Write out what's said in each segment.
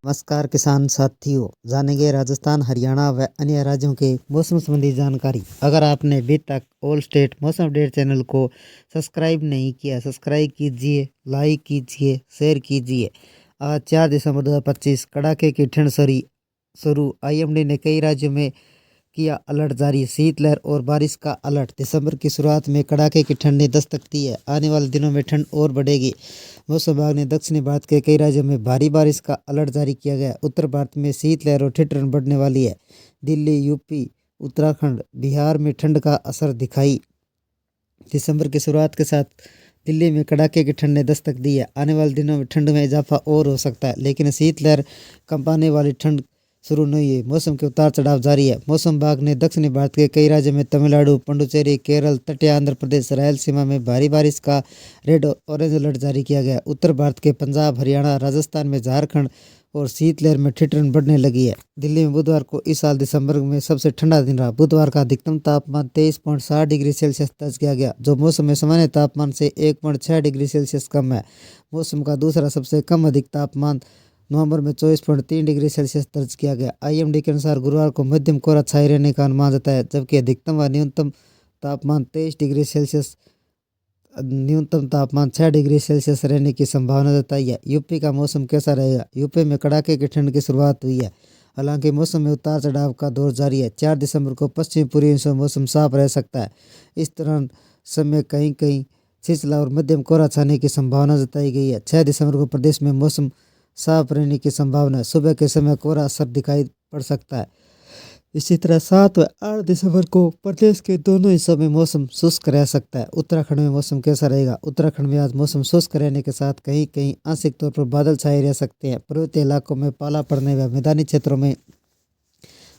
नमस्कार किसान साथियों, जानेंगे राजस्थान, हरियाणा व अन्य राज्यों के मौसम संबंधी जानकारी। अगर आपने अभी तक ऑल स्टेट मौसम अपडेट चैनल को सब्सक्राइब नहीं किया, सब्सक्राइब कीजिए, लाइक कीजिए, शेयर कीजिए। आज 4 दिसंबर 2025 कड़ाके की ठंड शुरू। आईएमडी ने कई राज्यों में किया अलर्ट जारी, शीतलहर और बारिश का अलर्ट। दिसंबर की शुरुआत में कड़ाके की ठंड ने दस्तक दी है। आने वाले दिनों में ठंड और बढ़ेगी। मौसम विभाग ने दक्षिणी भारत के कई राज्यों में भारी बारिश का अलर्ट जारी किया गया। उत्तर भारत में शीतलहर और ठिठुरन बढ़ने वाली है। दिल्ली, यूपी, उत्तराखंड, बिहार में ठंड का असर दिखाई। दिसंबर की शुरुआत के साथ दिल्ली में कड़ाके की ठंड ने दस्तक दी है। आने वाले दिनों में ठंड में इजाफा और हो सकता है, लेकिन शीतलहर कम पाने वाली ठंड शुरू नहीं है। मौसम के उतार चढ़ाव जारी है। मौसम विभाग ने दक्षिणी भारत के कई राज्यों में तमिलनाडु, पुडुचेरी, केरल, तटीय आंध्र प्रदेश, रायलसीमा में भारी बारिश का रेड ऑरेंज अलर्ट जारी किया गया। उत्तर भारत के पंजाब, हरियाणा, राजस्थान में झारखंड और शीतलहर में ठिठुरन बढ़ने लगी है। दिल्ली में बुधवार को इस साल दिसंबर में सबसे ठंडा दिन रहा। बुधवार का अधिकतम तापमान 23.7 डिग्री सेल्सियस दर्ज किया गया, जो मौसम में सामान्य तापमान से 1.6 डिग्री सेल्सियस कम है। मौसम का दूसरा सबसे कम अधिक तापमान नवंबर में 24.3 डिग्री सेल्सियस दर्ज किया गया। आईएमडी के अनुसार गुरुवार को मध्यम कोहरा छाए रहने का अनुमान जताया, जबकि अधिकतम व न्यूनतम तापमान 23 डिग्री सेल्सियस, न्यूनतम तापमान 6 डिग्री सेल्सियस रहने की संभावना जताई है। यूपी का मौसम कैसा रहेगा? यूपी में कड़ाके की ठंड की शुरुआत हुई है, हालांकि मौसम में उतार चढ़ाव का दौर जारी है। 4 दिसंबर को पश्चिमी पूर्वी हिस्सों में मौसम साफ रह सकता है। इस दौरान समय कहीं कहीं छिछला और मध्यम कोहरा छाने की संभावना जताई गई है। 6 दिसंबर को प्रदेश में मौसम साफ रहने की संभावना है। सुबह के समय कोहरा असर दिखाई पड़ सकता है। इसी तरह 7 व 8 दिसंबर को प्रदेश के दोनों हिस्सों में मौसम शुष्क रह सकता है। उत्तराखंड में मौसम कैसा रहेगा? उत्तराखंड में आज मौसम शुष्क रहने के साथ कहीं कहीं आंशिक तौर पर बादल छाए रह सकते हैं। पर्वतीय इलाकों में पाला पड़ने व मैदानी क्षेत्रों में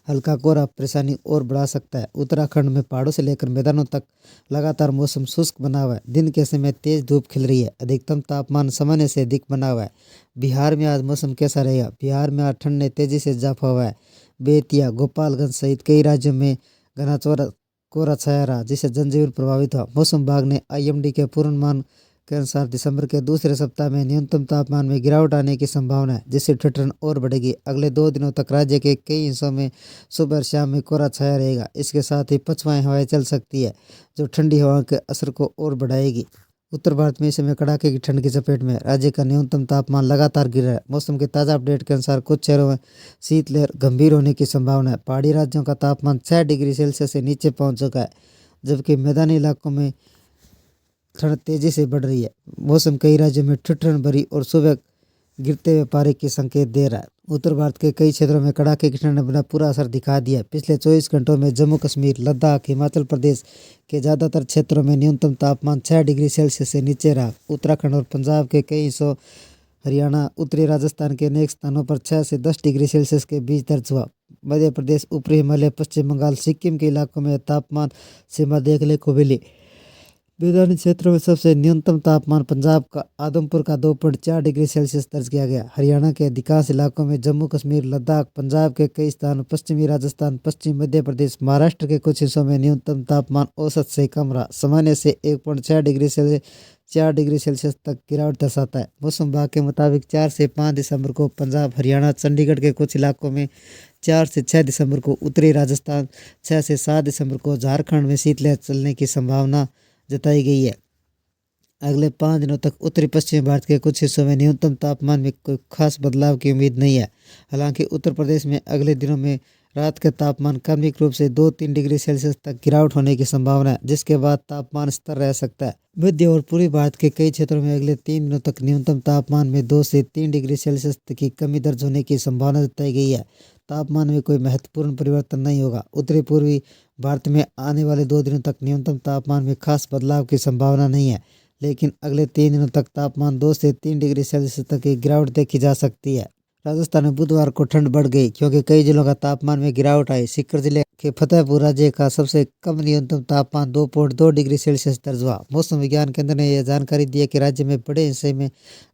हल्का कोहरा परेशानी और बढ़ा सकता है। उत्तराखंड में पहाड़ों से लेकर मैदानों तक लगातार मौसम शुष्क बना हुआ है। दिन के समय तेज धूप खिल रही है। अधिकतम तापमान सामान्य से अधिक बना हुआ है। बिहार में आज मौसम कैसा रहेगा? बिहार में आज ठंड ने तेजी से इजाफा हुआ है। बेतिया, गोपालगंज सहित कई राज्यों में घना कोहरा छाया रहा, जिससे जनजीवन प्रभावित हुआ। मौसम विभाग ने आईएमडी के पूर्वानुमान के अनुसार दिसंबर के दूसरे सप्ताह में न्यूनतम तापमान में गिरावट आने की संभावना है, जिससे ठिठुरन और बढ़ेगी। अगले 2 दिनों तक राज्य के कई हिस्सों में सुबह और शाम में कोहरा छाया रहेगा। इसके साथ ही पछुआई हवाएं चल सकती है, जो ठंडी हवाओं के असर को और बढ़ाएगी। उत्तर भारत में इस समय कड़ाके की ठंड की चपेट में राज्य का न्यूनतम तापमान लगातार गिर रहा है। मौसम के ताज़ा अपडेट के अनुसार कुछ शहरों में शीतलहर गंभीर होने की संभावना है। पहाड़ी राज्यों का तापमान 6 डिग्री सेल्सियस से नीचे पहुंच चुका है, जबकि मैदानी इलाकों में ठंड तेजी से बढ़ रही है। मौसम कई राज्यों में ठिठुरन भरी और सुबह गिरते हुए पारे के संकेत दे रहा है। उत्तर भारत के कई क्षेत्रों में कड़ाके की ठंड ने अपना पूरा असर दिखा दिया। पिछले 24 घंटों में जम्मू कश्मीर, लद्दाख, हिमाचल प्रदेश के ज़्यादातर क्षेत्रों में न्यूनतम तापमान 6 डिग्री सेल्सियस से नीचे रहा। उत्तराखंड और पंजाब के कई हिस्सों, हरियाणा, उत्तरी राजस्थान के अनेक स्थानों पर 6 से 10 डिग्री सेल्सियस के बीच दर्ज हुआ। मध्य प्रदेश, ऊपरी हिमालय, पश्चिम बंगाल, सिक्किम के इलाकों में तापमान सीमा देखने को मिली। मैदानी क्षेत्रों में सबसे न्यूनतम तापमान पंजाब का आदमपुर का 2.4 डिग्री सेल्सियस दर्ज किया गया। हरियाणा के अधिकांश इलाकों में, जम्मू कश्मीर, लद्दाख, पंजाब के कई स्थानों, पश्चिमी राजस्थान, पश्चिम मध्य प्रदेश, महाराष्ट्र के कुछ हिस्सों में न्यूनतम तापमान औसत से कम रहा। सामान्य से 1.6 डिग्री से 4 डिग्री सेल्सियस तक गिरावट दर्शाता है। मौसम विभाग के मुताबिक 4 से 5 दिसंबर को पंजाब, हरियाणा, चंडीगढ़ के कुछ इलाकों में, 4 से 6 दिसंबर को उत्तरी राजस्थान, 6 से 7 दिसंबर को झारखंड में शीतलहर चलने की संभावना जताई गई है। अगले 5 दिनों तक उत्तरी पश्चिमी भारत के कुछ हिस्सों में न्यूनतम तापमान में कोई खास बदलाव की उम्मीद नहीं है। हालांकि उत्तर प्रदेश में अगले दिनों में रात के तापमान क्रमिक रूप से 2-3 डिग्री सेल्सियस तक गिरावट होने की संभावना है, जिसके बाद तापमान स्थिर रह सकता है। मध्य और पूर्वी भारत के कई क्षेत्रों में अगले 3 दिनों तक न्यूनतम तापमान में 2 से 3 डिग्री सेल्सियस तक की कमी दर्ज होने की संभावना जताई गई है। तापमान में कोई महत्वपूर्ण परिवर्तन नहीं होगा। उत्तरी पूर्वी भारत में आने वाले 2 दिनों तक न्यूनतम तापमान में खास बदलाव की संभावना नहीं है, लेकिन अगले 3 दिनों तक तापमान 2 से 3 डिग्री सेल्सियस तक की गिरावट देखी जा सकती है। राजस्थान में बुधवार को ठंड बढ़ गई, क्योंकि कई जिलों का तापमान में गिरावट आई। सीकर जिले के फतेहपुर राज्य का सबसे कम न्यूनतम तापमान 2.2 डिग्री सेल्सियस दर्ज हुआ। मौसम विज्ञान केंद्र ने यह जानकारी दी है कि राज्य में बड़े हिस्से में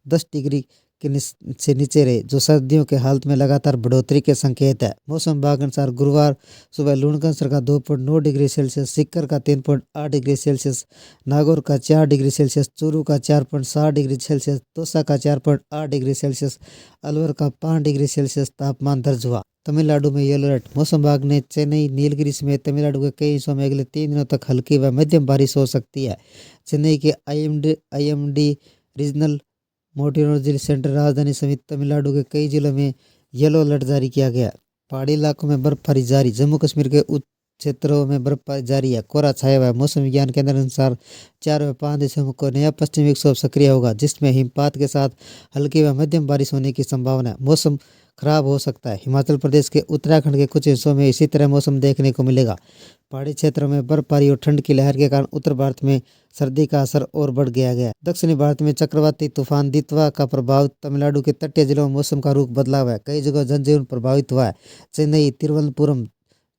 10 डिग्री से नीचे रहे, जो सर्दियों के हालत में लगातार बढ़ोतरी के संकेत है। मौसम विभाग के अनुसार गुरुवार सुबह लूणकंसर का 2.9 डिग्री सेल्सियस, सीकर का 3.8 डिग्री सेल्सियस, नागौर का 4 डिग्री सेल्सियस, चूरू का 4.7 डिग्री सेल्सियस, दौसा का 4.8 डिग्री सेल्सियस, अलवर का 5 डिग्री सेल्सियस तापमान दर्ज हुआ। तमिलनाडु में येलो अलर्ट। मौसम विभाग ने चेन्नई, नीलगिरी समेत तमिलनाडु के कई हिस्सों में अगले 3 दिनों तक हल्की व मध्यम बारिश हो सकती है। चेन्नई के IMD रीजनल मेट्रोलॉजी सेंटर राजधानी समेत तमिलनाडु के कई जिलों में येलो अलर्ट जारी किया गया। पहाड़ी इलाकों में बर्फबारी जारी। जम्मू कश्मीर के उच्च क्षेत्रों में बर्फबारी जारी है, कोहरा छाया हुआ है। मौसम विज्ञान केंद्र के अनुसार 4 व 5 दिसंबर को नया पश्चिमी विक्षोभ सक्रिय होगा, जिसमें हिमपात के साथ हल्की व मध्यम बारिश होने की संभावना है। मौसम खराब हो सकता है। हिमाचल प्रदेश के उत्तराखंड के कुछ हिस्सों में इसी तरह मौसम देखने को मिलेगा। पहाड़ी क्षेत्रों में बर्फबारी और ठंड की लहर के कारण उत्तर भारत में सर्दी का असर और बढ़ गया है। दक्षिणी भारत में चक्रवाती तूफान दितवा का प्रभाव। तमिलनाडु के तटीय जिलों में मौसम का रुख बदला हुआ है, कई जगह जनजीवन प्रभावित हुआ है। चेन्नई, तिरुवनंतपुरम,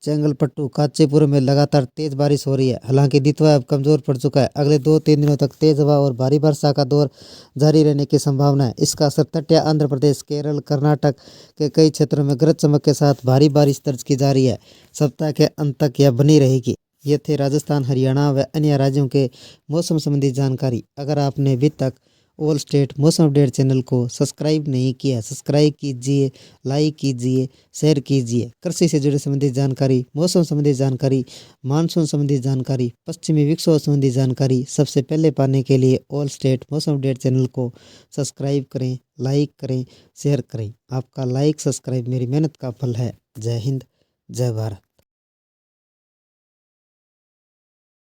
चेंगलपट्टू, कांचीपुरम में लगातार तेज बारिश हो रही है। हालांकि दितवा अब कमजोर पड़ चुका है। अगले 2-3 दिनों तक तेज हवा और भारी वर्षा का दौर जारी रहने की संभावना है। इसका असर तटीय आंध्र प्रदेश, केरल, कर्नाटक के कई क्षेत्रों में गरज चमक के साथ भारी बारिश दर्ज की जा रही है। सप्ताह के अंत तक यह बनी रहेगी। ये थे राजस्थान, हरियाणा व अन्य राज्यों के मौसम संबंधी जानकारी। अगर आपने अभी तक ऑल स्टेट मौसम अपडेट चैनल को सब्सक्राइब नहीं किया, सब्सक्राइब कीजिए, लाइक कीजिए, शेयर कीजिए। कृषि से जुड़े संबंधित जानकारी, मौसम संबंधी जानकारी, मानसून संबंधी जानकारी, पश्चिमी विक्षोभ संबंधी जानकारी सबसे पहले पाने के लिए ऑल स्टेट मौसम अपडेट चैनल को सब्सक्राइब करें, लाइक करें, शेयर करें। आपका लाइक सब्सक्राइब मेरी मेहनत का फल है। जय हिंद, जय भारत।